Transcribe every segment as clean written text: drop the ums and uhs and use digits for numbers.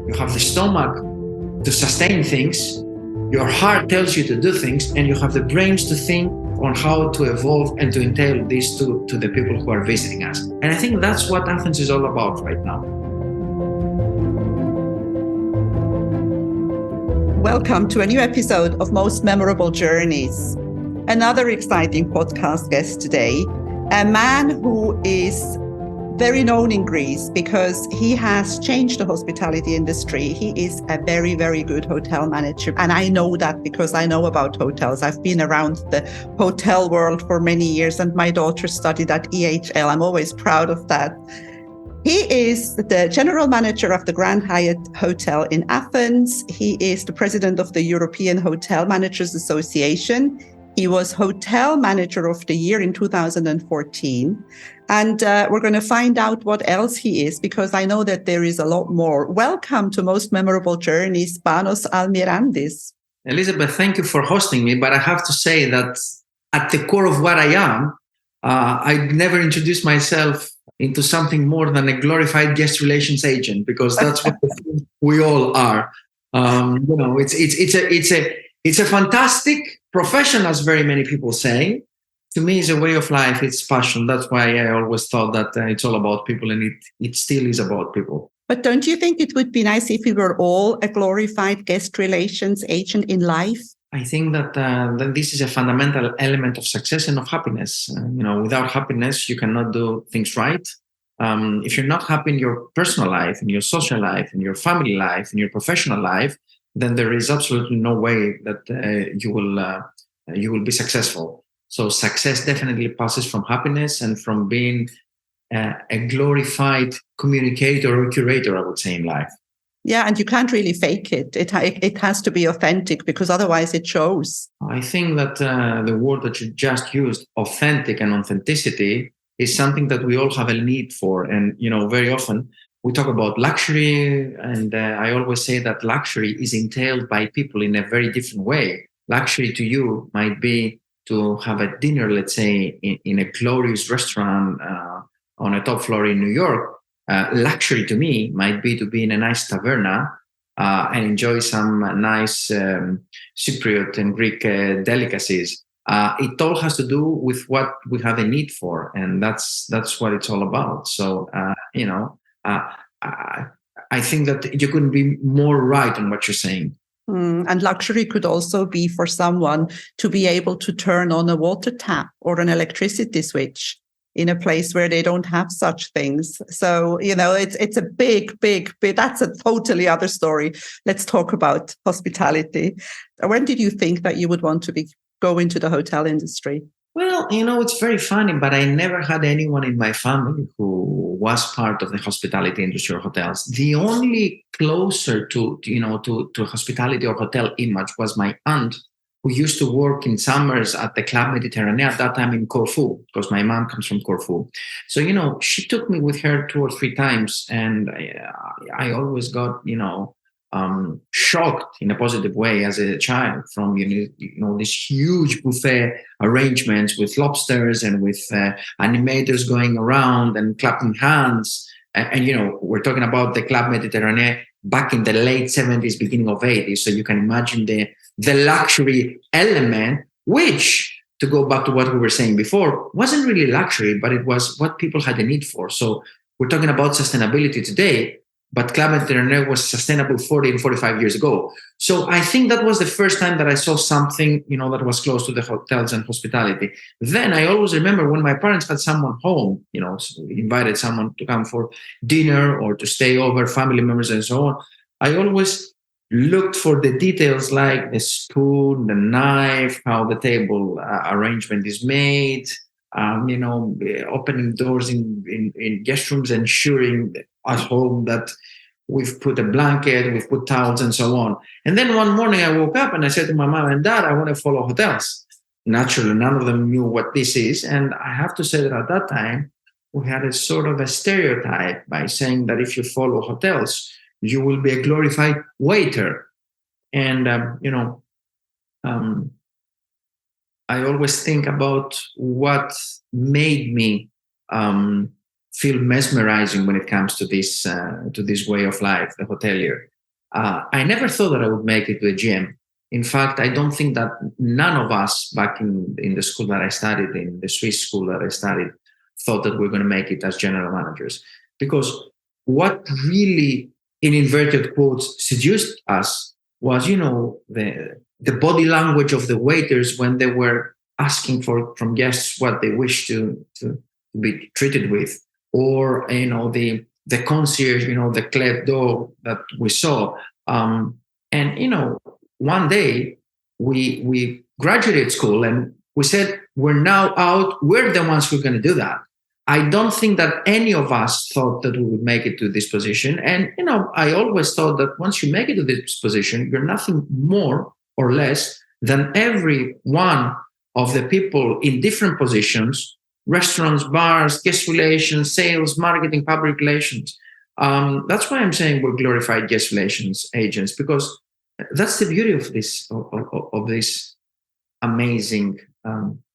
you have the stomach to sustain things, your heart tells you to do things, and you have the brains to think on how to evolve and to entail these to the people who are visiting us. And I think that's what Athens is all about right now. Welcome to a new episode of Most Memorable Journeys. Another exciting podcast guest today, a man who is very known in Greece because he has changed the hospitality industry. He is a very, very good hotel manager. And I know that because I know about hotels. I've been around the hotel world for many years, and my daughter studied at EHL. I'm always proud of that. He is the general manager of the Grand Hyatt Hotel in Athens. He is the president of the European Hotel Managers Association. He was Hotel Manager of the Year in 2014. And we're going to find out what else he is, because I know that there is a lot more. Welcome to Most Memorable Journeys, Panos Almyrantis. Elizabeth, thank you for hosting me. But I have to say that at the core of what I am, I'd never introduced myself into something more than a glorified guest relations agent, because that's what we all are. It's a fantastic profession, as very many people say. To me, it's a way of life. It's passion. That's why I always thought that it's all about people, and it still is about people. But don't you think it would be nice if we were all a glorified guest relations agent in life? I think that this is a fundamental element of success and of happiness. Without happiness, you cannot do things right. If you're not happy in your personal life, in your social life, in your family life, in your professional life, then there is absolutely no way that you will be successful. So success definitely passes from happiness and from being a glorified communicator or curator, I would say, in life. Yeah, and you can't really fake it. It has to be authentic, because otherwise it shows. I think that the word that you just used, authentic and authenticity, is something that we all have a need for. And, very often we talk about luxury, and I always say that luxury is entailed by people in a very different way. Luxury to you might be to have a dinner, let's say, in a glorious restaurant on a top floor in New York. Luxury to me might be to be in a nice taverna and enjoy some nice Cypriot and Greek delicacies. It all has to do with what we have a need for, and that's what it's all about. So, I think that you couldn't be more right on what you're saying. And luxury could also be for someone to be able to turn on a water tap or an electricity switch in a place where they don't have such things. So, it's a big, that's a totally other story. Let's talk about hospitality. When did you think that you would want to go into the hotel industry? Well, it's very funny, but I never had anyone in my family who was part of the hospitality industry or hotels. The only closer to hospitality or hotel image was my aunt, who used to work in summers at the Club Mediterranean, at that time in Corfu, because my mom comes from Corfu. So, she took me with her 2 or 3 times, and I always got, shocked in a positive way as a child from, this huge buffet arrangements with lobsters and with animators going around and clapping hands. And we're talking about the Club Mediterranean back in the late 70s, beginning of 80s. So you can imagine the luxury element, which, to go back to what we were saying before, wasn't really luxury, but it was what people had a need for. So we're talking about sustainability today, but Club Mediterranean was sustainable 40 and 45 years ago. So I think that was the first time that I saw something, that was close to the hotels and hospitality. Then I always remember when my parents had someone home, invited someone to come for dinner or to stay over, family members and so on. I always looked for the details like the spoon, the knife, how the table arrangement is made, opening doors in guest rooms, ensuring at home that we've put a blanket, we've put towels and so on. And then one morning I woke up and I said to my mom and dad, I want to follow hotels. Naturally, none of them knew what this is. And I have to say that at that time, we had a sort of a stereotype by saying that if you follow hotels, you will be a glorified waiter. And, I always think about what made me feel mesmerizing when it comes to this way of life, the hotelier. I never thought that I would make it to a GM. In fact, I don't think that none of us back in the school that I studied, in the Swiss school that I studied, thought that we're going to make it as general managers. Because what really, in inverted quotes, seduced us was, the body language of the waiters when they were asking from guests what they wish to be treated with, or the concierge, the clef door that we saw. And one day we graduated school and we said, we're now out. We're the ones who are going to do that. I don't think that any of us thought that we would make it to this position. And, I always thought that once you make it to this position, you're nothing more or less than every one of the people in different positions: restaurants, bars, guest relations, sales, marketing, public relations. That's why I'm saying we're glorified guest relations agents, because that's the beauty of this amazing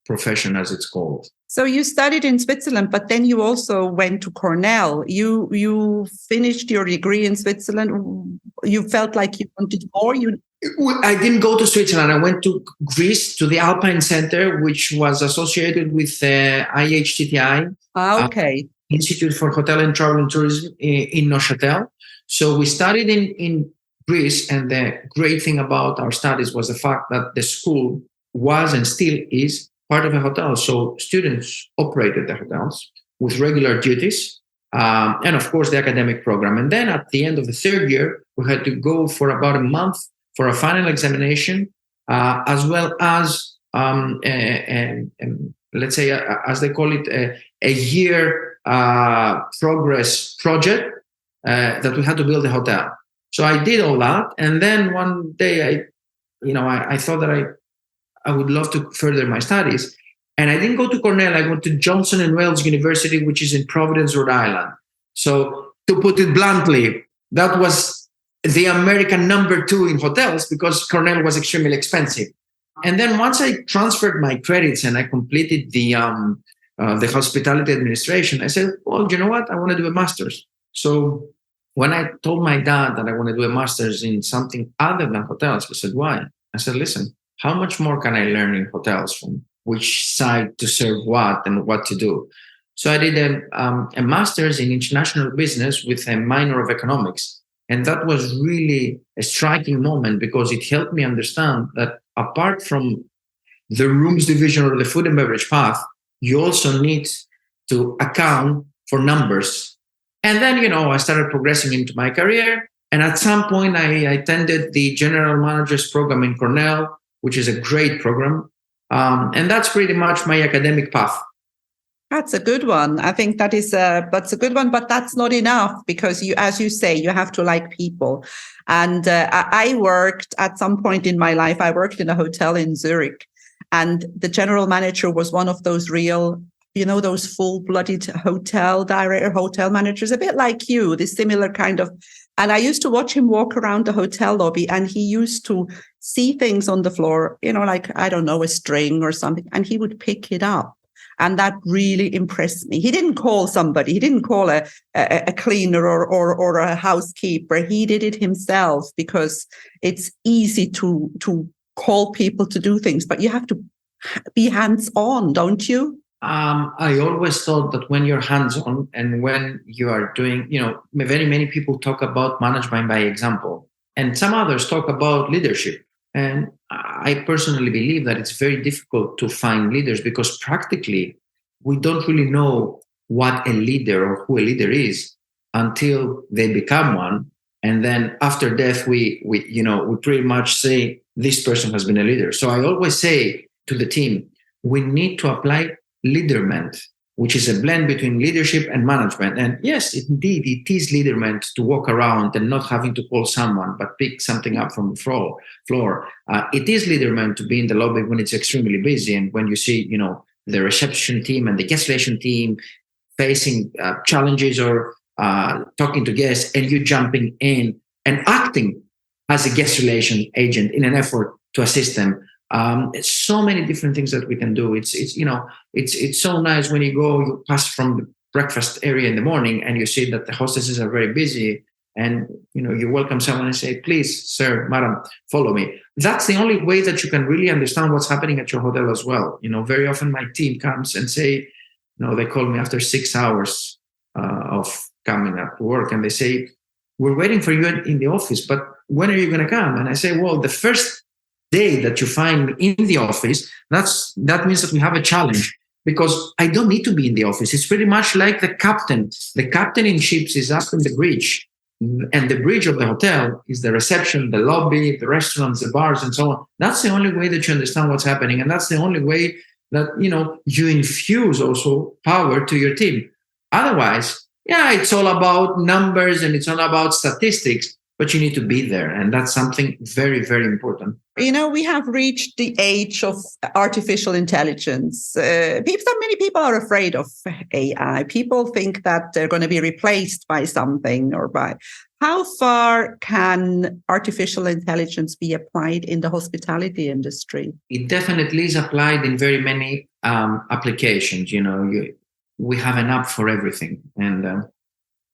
profession, as it's called. So you studied in Switzerland, but then you also went to Cornell. You finished your degree in Switzerland. You felt like you wanted more. I didn't go to Switzerland. I went to Greece, to the Alpine Center, which was associated with IHTTI. Okay. Institute for Hotel and Travel and Tourism in Neuchâtel. So we studied in Greece, and the great thing about our studies was the fact that the school was and still is part of a hotel. So students operated the hotels with regular duties, and of course the academic program. And then at the end of the third year, we had to go for about a month for a final examination, as well as let's say, as they call it, a year progress project that we had to build a hotel. So I did all that, and then one day I thought that I would love to further my studies, and I didn't go to Cornell. I went to Johnson and Wales University, which is in Providence, Rhode Island. So to put it bluntly, that was the American number 2 in hotels, because Cornell was extremely expensive. And then once I transferred my credits and I completed the hospitality administration, I said, well, you know what? I want to do a master's. So when I told my dad that I want to do a master's in something other than hotels, he said, why? I said, listen, how much more can I learn in hotels, from which side to serve what and what to do? So I did a master's in international business with a minor of economics. And that was really a striking moment, because it helped me understand that apart from the rooms division or the food and beverage path, you also need to account for numbers. And then, I started progressing into my career. And at some point, I attended the general managers program in Cornell, which is a great program. And that's pretty much my academic path. That's a good one. I think that's a good one, but that's not enough, because as you say, you have to like people. And I worked at some point in my life, I worked in a hotel in Zurich, and the general manager was one of those real, those full-blooded hotel managers, a bit like you, this similar kind of. And I used to watch him walk around the hotel lobby, and he used to see things on the floor, like, I don't know, a string or something, and he would pick it up. And that really impressed me. He didn't call somebody. He didn't call a cleaner or a housekeeper. He did it himself, because it's easy to call people to do things, but you have to be hands-on, don't you? I always thought that when you're hands-on and when you are doing, very many people talk about management by example, and some others talk about leadership. And I personally believe that it's very difficult to find leaders, because practically we don't really know what a leader or who a leader is until they become one. And then after death, we pretty much say this person has been a leader. So I always say to the team, we need to apply leaderment, which is a blend between leadership and management. And yes, indeed, it is leaderment to walk around and not having to call someone, but pick something up from the floor. It is leaderment to be in the lobby when it's extremely busy, and when you see, the reception team and the guest relation team facing challenges or talking to guests, and you jumping in and acting as a guest relation agent in an effort to assist them. So many different things that we can do. It's so nice when you pass from the breakfast area in the morning and you see that the hostesses are very busy, and you welcome someone and say, please, sir, madam, follow me. That's the only way that you can really understand what's happening at your hotel as well. Very often my team comes and say, they call me after 6 hours of coming up to work, and they say, we're waiting for you in the office, but when are you going to come? And I say, well, the first day that you find me in the office, that means that we have a challenge, because I don't need to be in the office. It's pretty much like the captain. The captain in ships is up in the bridge, and the bridge of the hotel is the reception, the lobby, the restaurants, the bars, and so on. That's the only way that you understand what's happening, and that's the only way that you infuse also power to your team. Otherwise, it's all about numbers and it's all about statistics, but you need to be there. And that's something very, very important. We have reached the age of artificial intelligence. Many people are afraid of AI. People think that they're going to be replaced by something or by. How far can artificial intelligence be applied in the hospitality industry? It definitely is applied in very many applications. We have an app for everything. And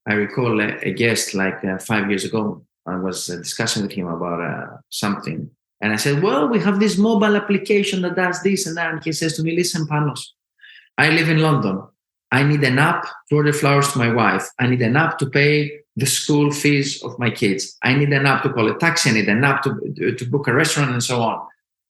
I recall a guest 5 years ago, I was discussing with him about something. And I said, well, we have this mobile application that does this and that. And he says to me, listen, Panos, I live in London. I need an app to order flowers to my wife. I need an app to pay the school fees of my kids. I need an app to call a taxi. I need an app to book a restaurant and so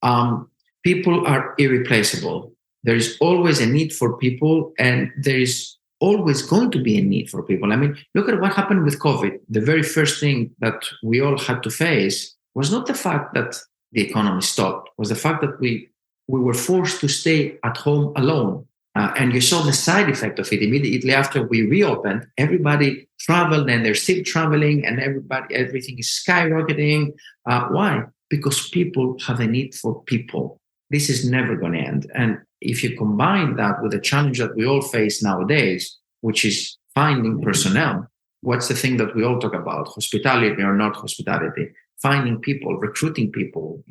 on. People are irreplaceable. There is always a need for people, and there is always going to be a need for people. I mean, look at what happened with COVID. The very first thing that we all had to face was not the fact that the economy stopped, was the fact that we were forced to stay at home alone. And you saw the side effect of it immediately after we reopened. Everybody traveled, and they're still traveling, and everything is skyrocketing. Why? Because people have a need for people. This is never going to end. And if you combine that with the challenge that we all face nowadays, which is finding personnel, what's the thing that we all talk about? Hospitality or not hospitality? Finding people, recruiting people,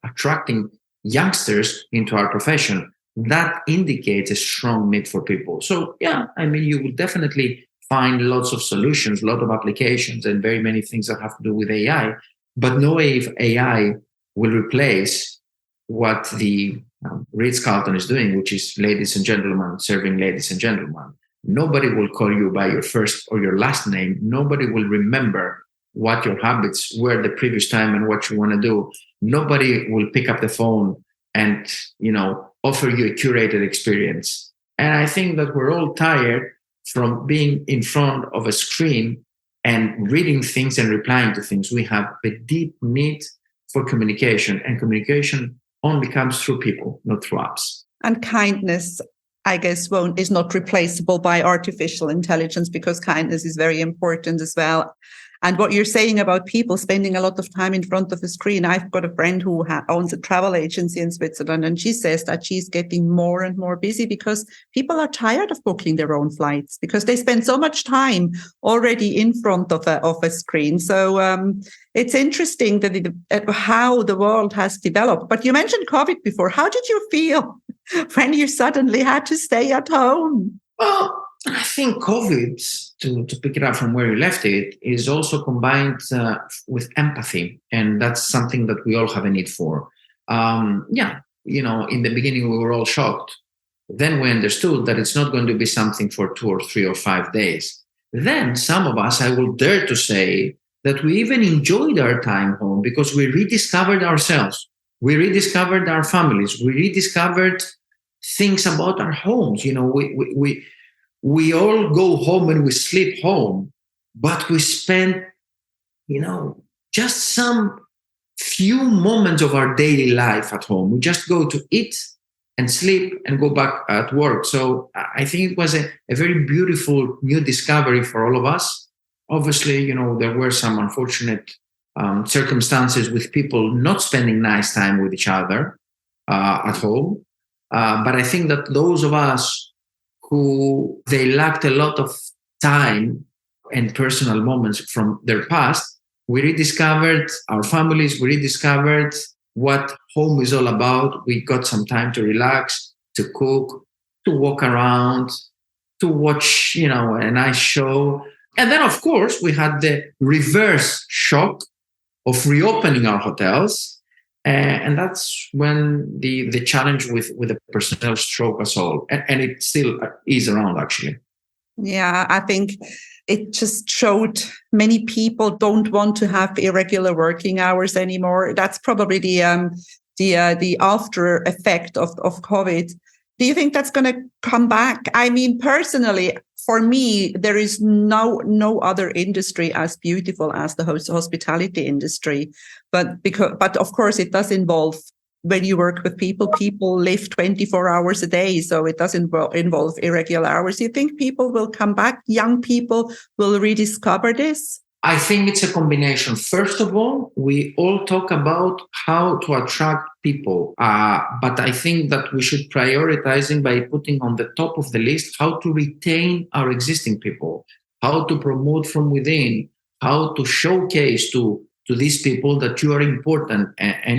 attracting youngsters into our profession. That indicates a strong need for people. So, you will definitely find lots of solutions, a lot of applications, and very many things that have to do with AI. But no AI will replace what the Ritz-Carlton is doing, which is ladies and gentlemen, serving ladies and gentlemen. Nobody will call you by your first or your last name. Nobody will remember what your habits were the previous time and what you want to do. Nobody will pick up the phone and, offer you a curated experience. And I think that we're all tired from being in front of a screen and reading things and replying to things. We have a deep need for communication, and communication only comes through people, not through apps. And kindness, I guess, is not replaceable by artificial intelligence, because kindness is very important as well. And what you're saying about people spending a lot of time in front of a screen, I've got a friend who owns a travel agency in Switzerland, and she says that she's getting more and more busy because people are tired of booking their own flights because they spend so much time already in front of a screen. So it's interesting that how the world has developed. But you mentioned COVID before. How did you feel when you suddenly had to stay at home? Well, I think COVID, to pick it up from where you left it, is also combined with empathy. And that's something that we all have a need for. In the beginning, we were all shocked. Then we understood that it's not going to be something for 2 or 3 or 5 days. Then some of us, I will dare to say, that we even enjoyed our time home because we rediscovered ourselves. We rediscovered our families. We rediscovered things about our homes. We all go home and we sleep home, but we spend, just some few moments of our daily life at home. We just go to eat and sleep and go back at work. So I think it was a very beautiful new discovery for all of us. Obviously, there were some unfortunate circumstances with people not spending nice time with each other at home. But I think that those of us who they lacked a lot of time and personal moments from their past, we rediscovered our families, we rediscovered what home is all about. We got some time to relax, to cook, to walk around, to watch, a nice show. And then, of course, we had the reverse shock of reopening our hotels. And that's when the challenge with the personnel struck us all. And it still is around, actually. Yeah, I think it just showed many people don't want to have irregular working hours anymore. That's probably the after effect of COVID. Do you think that's going to come back? I mean, personally, for me, there is no other industry as beautiful as the hospitality industry. But of course, it does involve, when you work with people live 24 hours a day. So it does involve irregular hours. Do you think people will come back? Young people will rediscover this? I think it's a combination. First of all, we all talk about how to attract people, but I think that we should prioritize by putting on the top of the list how to retain our existing people, how to promote from within, how to showcase to these people that you are important. And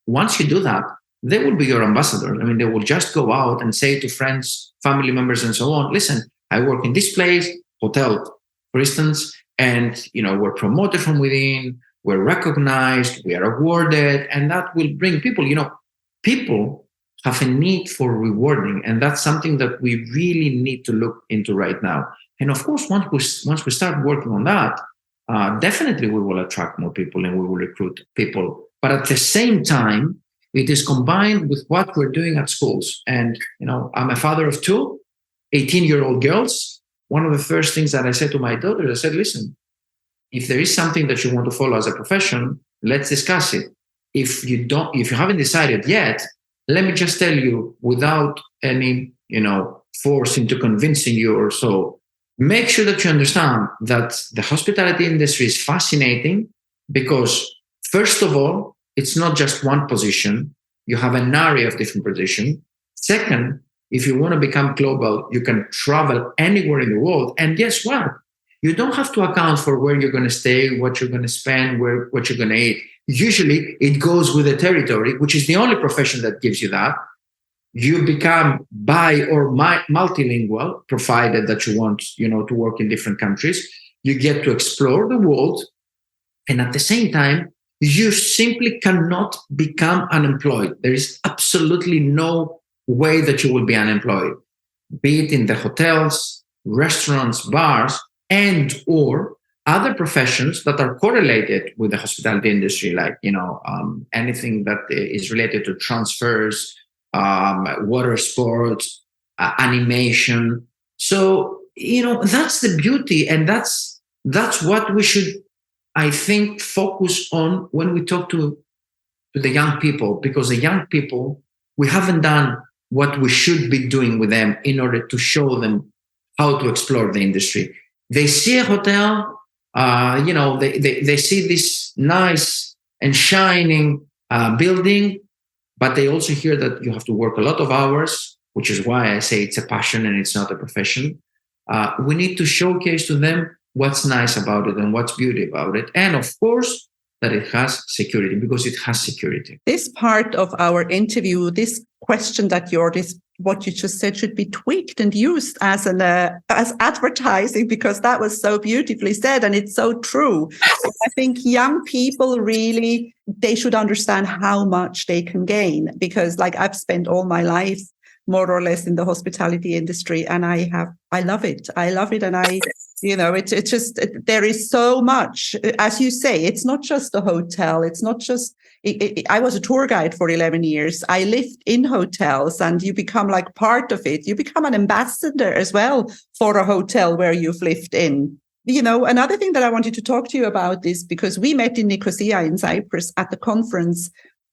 once you do that, they will be your ambassadors. I mean, they will just go out and say to friends, family members, and so on, listen, I work in this place, hotel, for instance, and we're promoted from within, we're recognized, we are awarded, and that will bring people. People have a need for rewarding, and that's something that we really need to look into right now. And of course, once we start working on that, definitely we will attract more people and we will recruit people. But at the same time, it is combined with what we're doing at schools. And I'm a father of two 18-year-old girls. One of the first things that I said to my daughters, I said, listen, if there is something that you want to follow as a profession, let's discuss it. If you haven't decided yet, let me just tell you without any, force into convincing you or so, make sure that you understand that the hospitality industry is fascinating because, first of all, it's not just one position. You have an array of different positions. Second, if you want to become global, you can travel anywhere in the world. And guess what? You don't have to account for where you're going to stay, what you're going to spend, what you're going to eat. Usually it goes with the territory, which is the only profession that gives you that. You become bi or multilingual, provided that you want, to work in different countries. You get to explore the world. And at the same time, you simply cannot become unemployed. There is absolutely no way that you will be unemployed, be it in the hotels, restaurants, bars, and or other professions that are correlated with the hospitality industry, like anything that is related to transfers, water sports, animation. So that's the beauty, and that's what we should, I think, focus on when we talk to the young people, because the young people, we haven't done what we should be doing with them in order to show them how to explore the industry. They see a hotel, they see this nice and shining building, but they also hear that you have to work a lot of hours, which is why I say it's a passion and it's not a profession. We need to showcase to them what's nice about it and what's beauty about it. And of course, that it has security, because it has security. This part of our interview, this question what you just said should be tweaked and used as advertising, because that was so beautifully said and it's so true. I think young people really, they should understand how much they can gain, because I've spent all my life more or less in the hospitality industry, and I love it. And it's just, there is so much, as you say, it's not just a hotel. It's not just, I was a tour guide for 11 years. I lived in hotels, and you become part of it. You become an ambassador as well for a hotel where you've lived in. Another thing that I wanted to talk to you about is because we met in Nicosia in Cyprus at the conference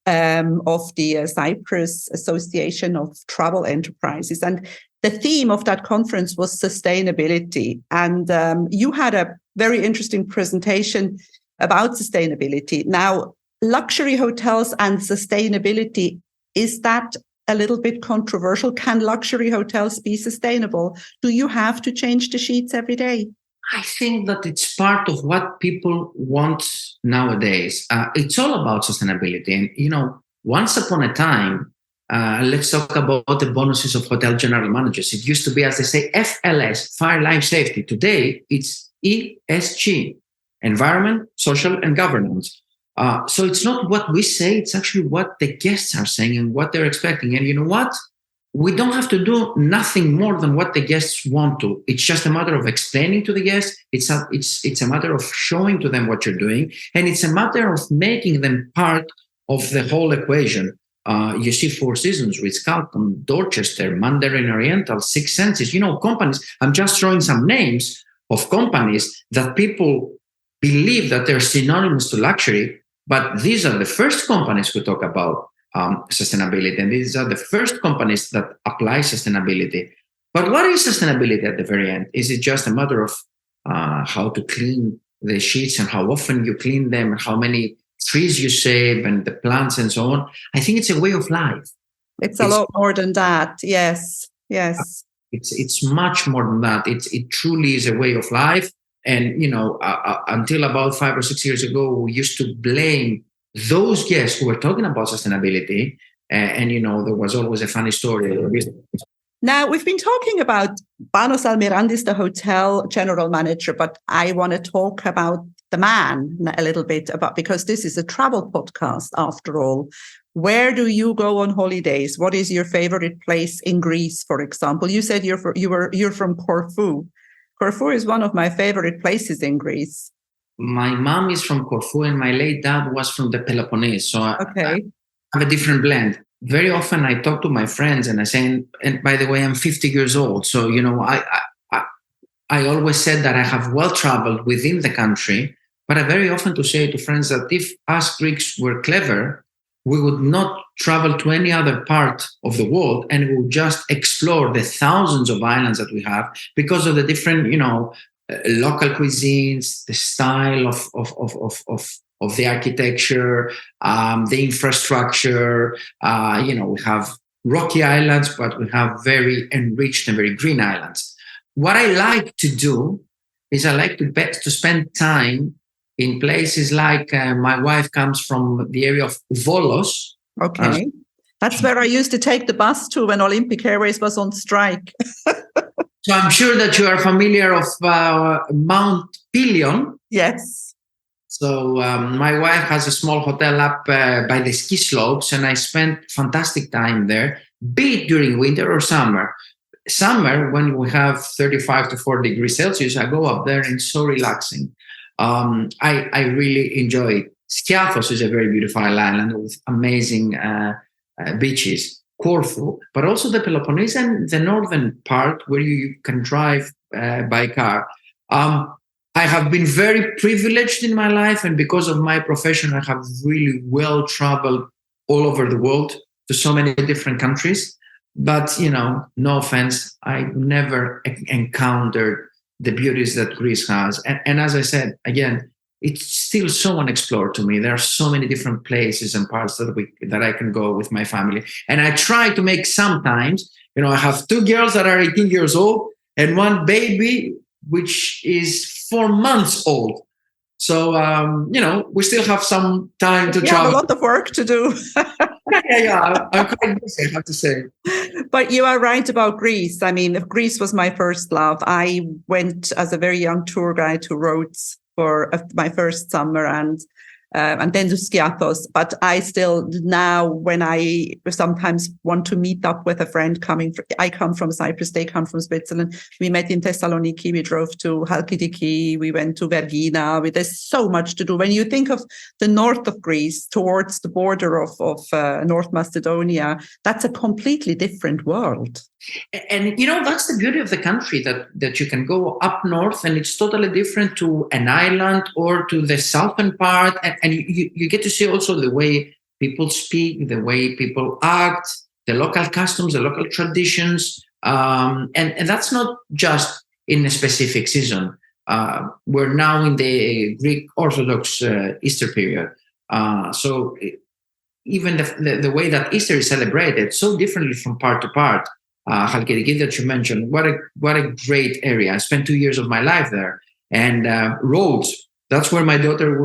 of the Cyprus Association of Travel Enterprises. And the theme of that conference was sustainability. And you had a very interesting presentation about sustainability. Now, luxury hotels and sustainability, is that a little bit controversial? Can luxury hotels be sustainable? Do you have to change the sheets every day? I think that it's part of what people want nowadays. It's all about sustainability. And, once upon a time, let's talk about the bonuses of hotel general managers. It used to be, as they say, FLS, Fire Life Safety. Today, it's ESG, Environment, Social, and Governance. So it's not what we say, it's actually what the guests are saying and what they're expecting. And you know what? We don't have to do nothing more than what the guests want to. It's just a matter of explaining to the guests. It's a matter of showing to them what you're doing. And it's a matter of making them part of the whole equation. You see Four Seasons, Ritz-Carlton, Dorchester, Mandarin Oriental, Six Senses, companies. I'm just throwing some names of companies that people believe that they're synonymous to luxury, but these are the first companies who talk about sustainability, and these are the first companies that apply sustainability. But what is sustainability at the very end? Is it just a matter of how to clean the sheets and how often you clean them and how many trees you save and the plants and so on? I think it's a way of life. It's a lot more than that. Yes. It's much more than that. It truly is a way of life. And, until about 5 or 6 years ago, we used to blame those guests who were talking about sustainability. And there was always a funny story. Now, we've been talking about Panos Almyrantis, the hotel general manager, but I want to talk about the man a little bit, because this is a travel podcast after all. Where do you go on holidays? What is your favorite place in Greece, for example? You said you're from Corfu. Corfu is one of my favorite places in Greece. My mom is from Corfu and my late dad was from the Peloponnese. So I have a different blend. Very often I talk to my friends and I say, and by the way, I'm 50 years old. So, I always said that I have well traveled within the country, but I very often to say to friends that if us Greeks were clever, we would not travel to any other part of the world and we would just explore the thousands of islands that we have because of the different, local cuisines, the style of the architecture, the infrastructure. We have rocky islands, but we have very enriched and very green islands. What I like to do is I like to spend time in places like my wife comes from the area of Volos. Okay. That's where I used to take the bus to when Olympic Airways was on strike. So I'm sure that you are familiar of Mount Pelion. Yes. So my wife has a small hotel up by the ski slopes, and I spent fantastic time there, be it during winter or summer. Summer, when we have 35 to 40 degrees Celsius, I go up there and it's so relaxing. I really enjoy it. Skiathos is a very beautiful island with amazing beaches. Corfu, but also the Peloponnese and the northern part where you can drive by car. I have been very privileged in my life, and because of my profession, I have really well traveled all over the world to so many different countries. But, no offense, I never encountered the beauties that Greece has. And as I said, again, it's still so unexplored to me. There are so many different places and parts that I can go with my family. And I try to make sometimes, I have 2 girls that are 18 years old and 1 baby, which is 4 months old. So, we still have some time to travel. A lot of work to do. Yeah. I'm quite busy, I have to say. But you are right about Greece. I mean, Greece was my first love. I went as a very young tour guide to Rhodes for my first summer and then to Skiathos. But I still now, when I sometimes want to meet up with a friend I come from Cyprus, they come from Switzerland. We met in Thessaloniki, we drove to Halkidiki, we went to Vergina. There's so much to do. When you think of the north of Greece towards the border of North Macedonia, that's a completely different world. And, that's the beauty of the country, that you can go up north and it's totally different to an island or to the southern part. And you get to see also the way people speak, the way people act, the local customs, the local traditions. And that's not just in a specific season. We're now in the Greek Orthodox Easter period. So even the way that Easter is celebrated so differently from part to part. Halkidiki that you mentioned, what a great area. I spent 2 years of my life there. And Rhodes, That's where my daughter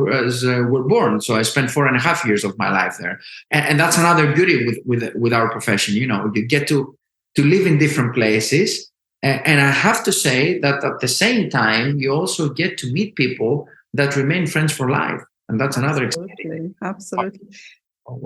were born. So I spent 4.5 years of my life there, and that's another beauty with our profession. You get to live in different places, and I have to say that at the same time, you also get to meet people that remain friends for life, and that's another exciting. Absolutely.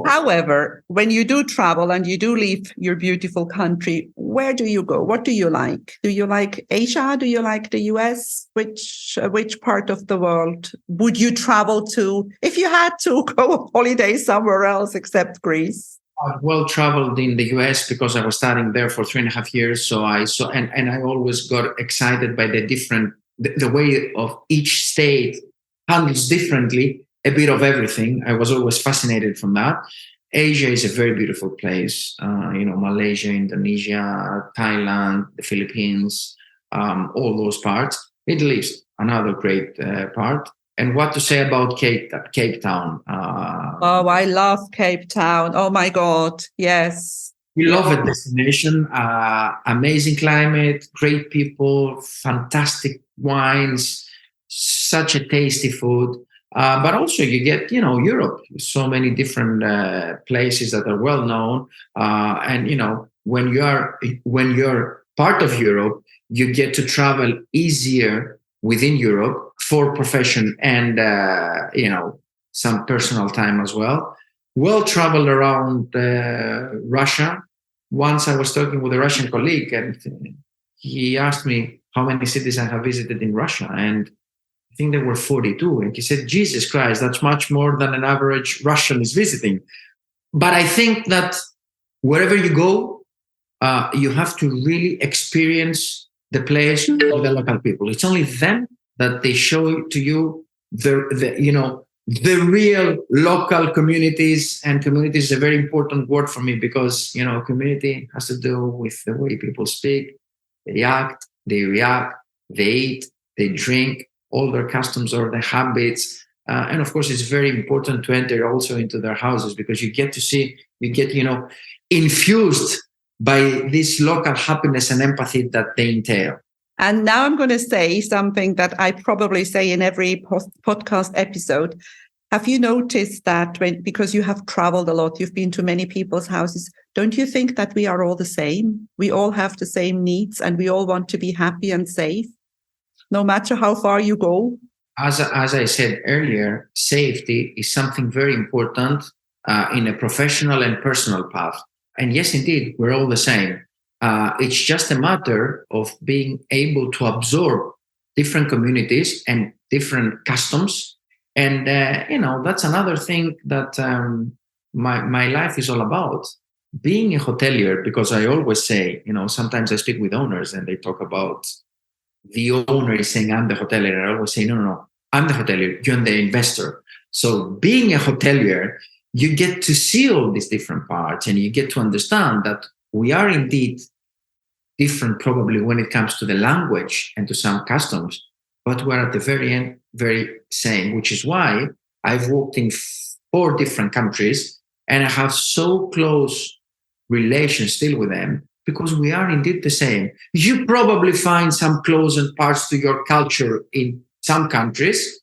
However, when you do travel and you do leave your beautiful country, where do you go? What do you like? Do you like Asia? Do you like the US? Which part of the world would you travel to if you had to go on holiday somewhere else except Greece? I've well traveled in the US because I was studying there for 3.5 years. So I saw, and I always got excited by the way of each state handles differently a bit of everything. I was always fascinated from that. Asia is a very beautiful place. Malaysia, Indonesia, Thailand, the Philippines, all those parts. Middle East, another great part. And what to say about Cape Town? I love Cape Town. Oh my God, yes. We love a destination, amazing climate, great people, fantastic wines, such a tasty food. But also you get, Europe, so many different places that are well known. And when you're part of Europe, you get to travel easier within Europe for profession and, some personal time as well. Well traveled around Russia. Once I was talking with a Russian colleague and he asked me how many cities I have visited in Russia. And I think there were 42. And he said, Jesus Christ, that's much more than an average Russian is visiting. But I think that wherever you go, you have to really experience the place of the local people. It's only then that they show to you the real local communities. And community is a very important word for me because, community has to do with the way people speak, they act, they react, they eat, they drink, all their customs or their habits. And of course, it's very important to enter also into their houses because you get infused by this local happiness and empathy that they entail. And now I'm going to say something that I probably say in every podcast episode. Have you noticed that because you have traveled a lot, you've been to many people's houses, don't you think that we are all the same? We all have the same needs and we all want to be happy and safe, no matter how far you go? As I said earlier, safety is something very important in a professional and personal path. And yes, indeed, we're all the same. It's just a matter of being able to absorb different communities and different customs. And, that's another thing that my life is all about. Being a hotelier, because I always say, sometimes I speak with owners and they talk about the owner is saying, I'm the hotelier. I always say, no, I'm the hotelier. You're the investor. So being a hotelier, you get to see all these different parts and you get to understand that we are indeed different probably when it comes to the language and to some customs, but we're at the very end very same, which is why I've worked in 4 different countries and I have so close relations still with them because we are indeed the same. You probably find some close parts to your culture in some countries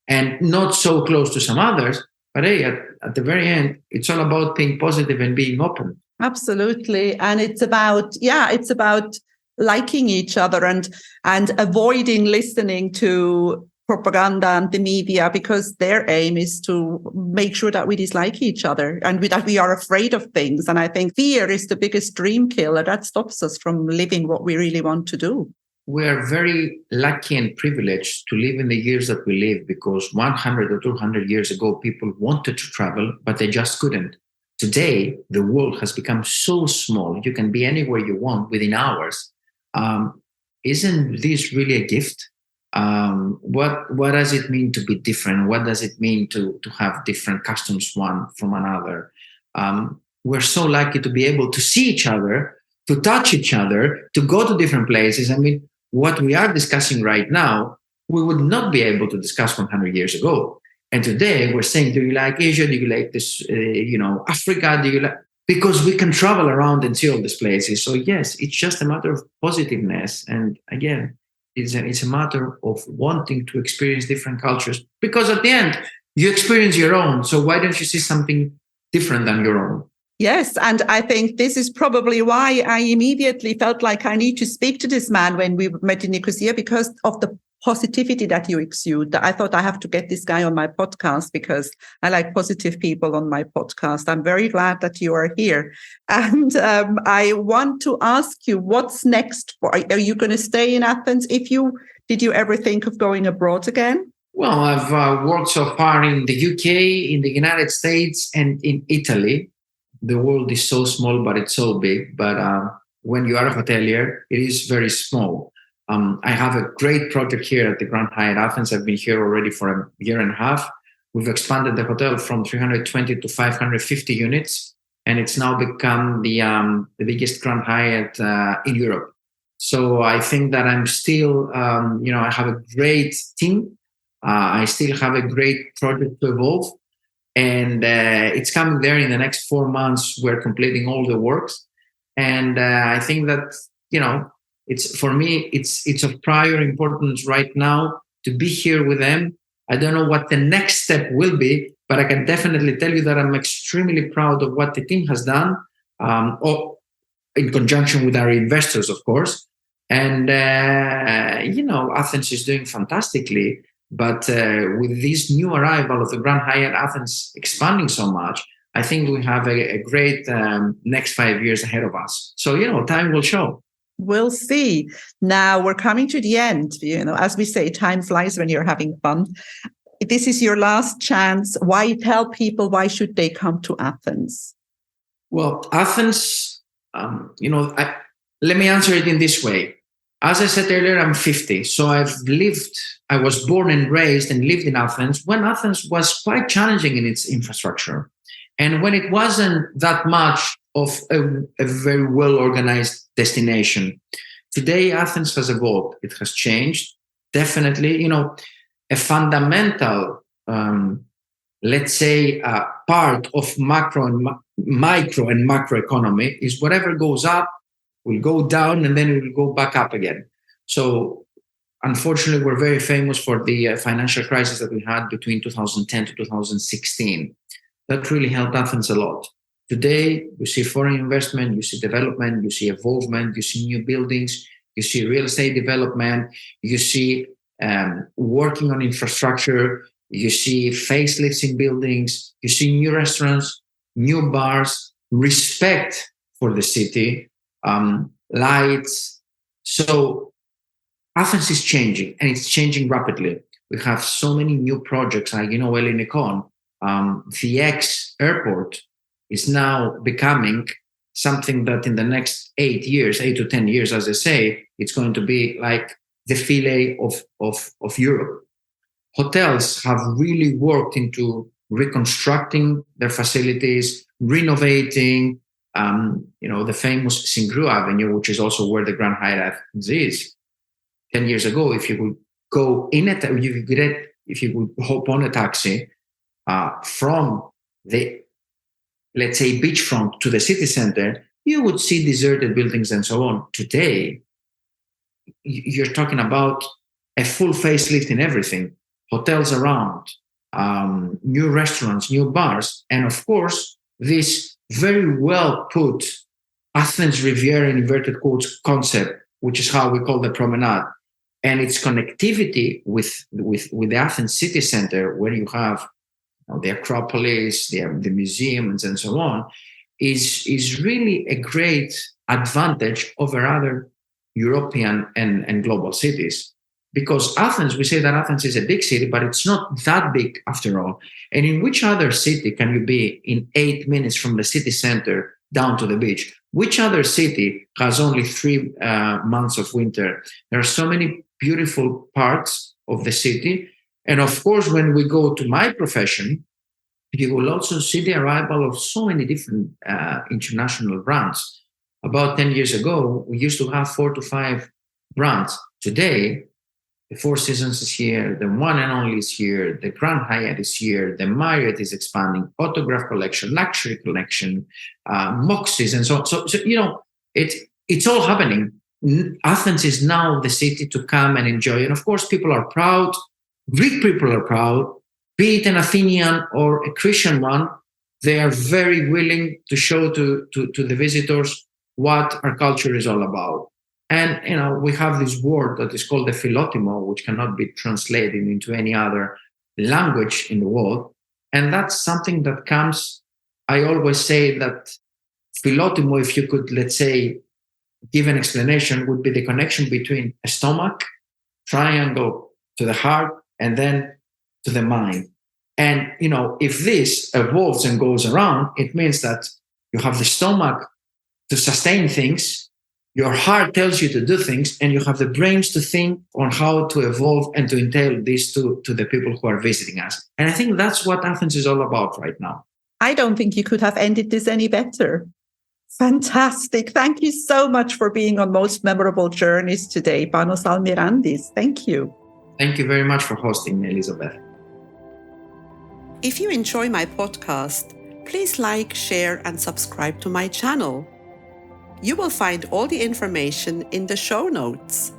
and not so close to some others, but hey, at the very end, it's all about being positive and being open. Absolutely. And it's about liking each other and avoiding listening to propaganda and the media because their aim is to make sure that we dislike each other and that we are afraid of things. And I think fear is the biggest dream killer that stops us from living what we really want to do. We are very lucky and privileged to live in the years that we live because 100 or 200 years ago, people wanted to travel, but they just couldn't. Today, the world has become so small. You can be anywhere you want within hours. Isn't this really a gift? What does it mean to be different? What does it mean to have different customs one from another? We're so lucky to be able to see each other, to touch each other, to go to different places. I mean, what we are discussing right now, we would not be able to discuss 100 years ago. And today we're saying, do you like Asia? Do you like this, Africa? Do you like? Because we can travel around and see all these places. So yes, it's just a matter of positiveness. And again, it's a matter of wanting to experience different cultures, because at the end you experience your own. So why don't you see something different than your own? Yes, and I think this is probably why I immediately felt like I need to speak to this man when we met in Nicosia, because of the positivity that you exude. I thought I have to get this guy on my podcast because I like positive people on my podcast. I'm very glad that you are here. And I want to ask you, what's next? Are you going to stay in Athens? Did you ever think of going abroad again? Well, I've worked so far in the UK, in the United States, and in Italy. The world is so small, but it's so big. But when you are a hotelier, it is very small. I have a great project here at the Grand Hyatt Athens. I've been here already for a year and a half. We've expanded the hotel from 320 to 550 units, and it's now become the biggest Grand Hyatt in Europe. So I think that I'm still, I have a great team. I still have a great project to evolve. And it's coming there in the next 4 months. We're completing all the works. And I think that, it's for me, it's of prior importance right now to be here with them. I don't know what the next step will be, but I can definitely tell you that I'm extremely proud of what the team has done, in conjunction with our investors, of course. And, Athens is doing fantastically. But with this new arrival of the Grand Hyatt Athens expanding so much, I think we have a great next 5 years ahead of us. So, time will show. We'll see. Now we're coming to the end. As we say, time flies when you're having fun. This is your last chance. Why tell people, why should they come to Athens? Well, Athens, let me answer it in this way. As I said earlier, I'm 50. So I was born and raised and lived in Athens when Athens was quite challenging in its infrastructure. And when it wasn't that much of a very well-organized destination. Today, Athens has evolved. It has changed. Definitely, a fundamental, let's say, part of micro and macroeconomy is whatever goes up will go down and then it will go back up again. So unfortunately, we're very famous for the financial crisis that we had between 2010 to 2016. That really helped Athens a lot. Today, you see foreign investment, you see development, you see evolvement, you see new buildings, you see real estate development, you see working on infrastructure, you see facelifts in buildings, you see new restaurants, new bars, respect for the city, lights. So Athens is changing, and it's changing rapidly. We have so many new projects, like, Ellinikon, the Airport is now becoming something that in the next 8 to 10 years, as I say, it's going to be like the fillet of Europe. Hotels have really worked into reconstructing their facilities, renovating, the famous Singru Avenue, which is also where the Grand Hyatt Athens is. 10 years ago, if you would go in it, if you would hop on a taxi from the, let's say, beachfront to the city center, you would see deserted buildings and so on. Today, you're talking about a full facelift in everything, hotels around, new restaurants, new bars, and of course, this very well put Athens Riviera in inverted quotes concept, which is how we call the promenade, and its connectivity with the Athens city center, where you have the Acropolis, the museums, and so on, is really a great advantage over other European and global cities. Because Athens, we say that Athens is a big city, but it's not that big after all. And in which other city can you be in 8 minutes from the city center down to the beach? Which other city has only 3 months of winter? There are so many beautiful parts of the city. And of course, when we go to my profession, you will also see the arrival of so many different international brands. About 10 years ago, we used to have 4 to 5 brands. Today, the Four Seasons is here, the One and Only is here, the Grand Hyatt is here, the Marriott is expanding, Autograph Collection, Luxury Collection, Moxie's, and so on. So it's all happening. Athens is now the city to come and enjoy. And of course, people are proud. Greek people are proud, be it an Athenian or a Christian one. They are very willing to show to the visitors what our culture is all about. And we have this word that is called the philotimo, which cannot be translated into any other language in the world. And that's something that comes, I always say that philotimo, if you could, let's say, give an explanation, would be the connection between a stomach, triangle to the heart, and then to the mind. And, if this evolves and goes around, it means that you have the stomach to sustain things, your heart tells you to do things, and you have the brains to think on how to evolve and to entail this to the people who are visiting us. And I think that's what Athens is all about right now. I don't think you could have ended this any better. Fantastic. Thank you so much for being on Most Memorable Journeys today, Panos Almyrantis. Thank you. Thank you very much for hosting me, Elizabeth. If you enjoy my podcast, please like, share, and subscribe to my channel. You will find all the information in the show notes.